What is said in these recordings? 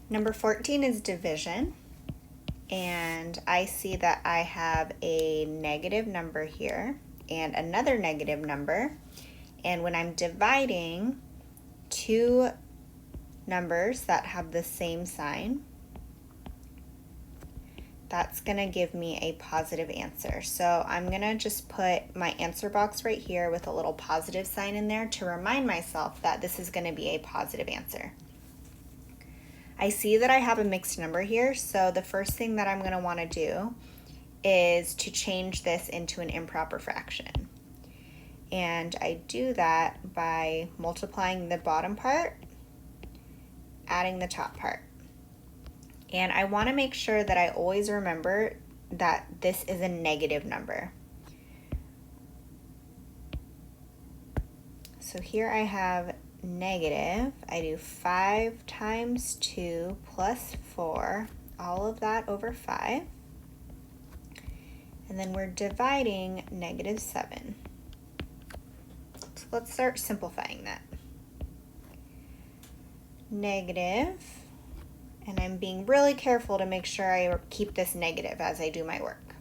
Number 14 is division, and I see that I have a negative number here and another negative number, and when I'm dividing two numbers that have the same sign, that's going to give me a positive answer. So I'm going to just put my answer box right here with a little positive sign in there to remind myself that this is going to be a positive answer. I see that I have a mixed number here, so the first thing that I'm going to want to do is to change this into an improper fraction. And I do that by multiplying the bottom part, adding the top part. And I want to make sure that I always remember that this is a negative number. So here I have negative. I do 5 times 2 plus 4, all of that over 5. And then we're dividing negative 7. So let's start simplifying that. Negative, and I'm being really careful to make sure I keep this negative as I do my work.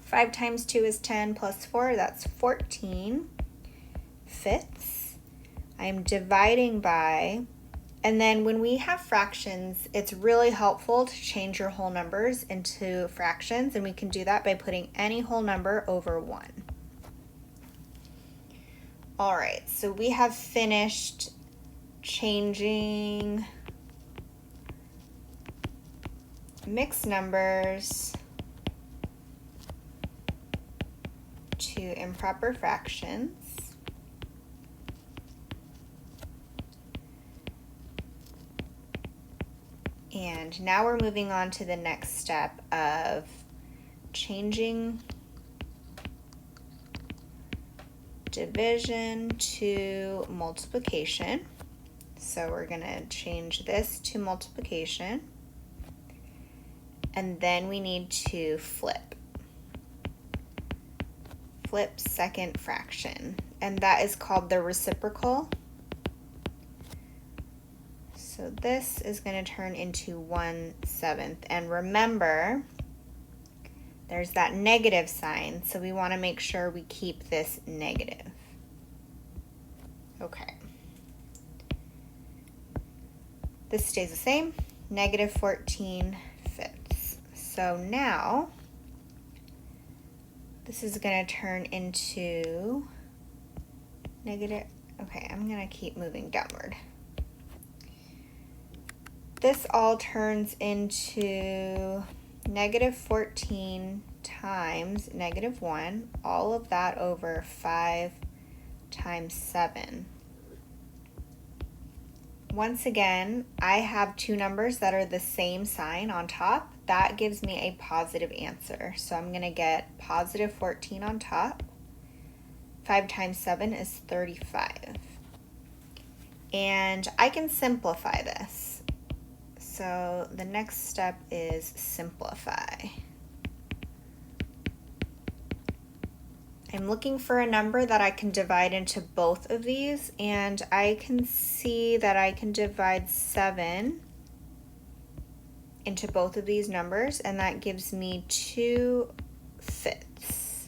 5 times 2 is 10 plus 4, that's 14 fifths. I'm dividing by, and then when we have fractions, it's really helpful to change your whole numbers into fractions, and we can do that by putting any whole number over 1. All right, so we have finished changing mixed numbers to improper fractions. And now we're moving on to the next step of changing division to multiplication. So we're going to change this to multiplication. And then we need to flip second fraction. And that is called the reciprocal. So this is going to turn into 1/7. And remember, there's that negative sign, so we want to make sure we keep this negative. Okay. This stays the same, negative 14 fifths. So now, this is going to turn into negative, okay, I'm going to keep moving downward. This all turns into negative 14 times negative 1, all of that over 5 times 7. Once again, I have two numbers that are the same sign on top. That gives me a positive answer. So I'm going to get positive 14 on top. 5 times 7 is 35. And I can simplify this. So the next step is simplify. I'm looking for a number that I can divide into both of these, and I can see that I can divide 7 into both of these numbers, and that gives me 2 fifths.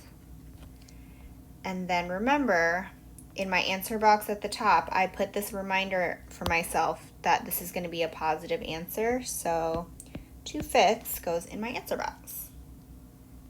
And then remember, in my answer box at the top, I put this reminder for myself that this is going to be a positive answer, so 2 fifths goes in my answer box.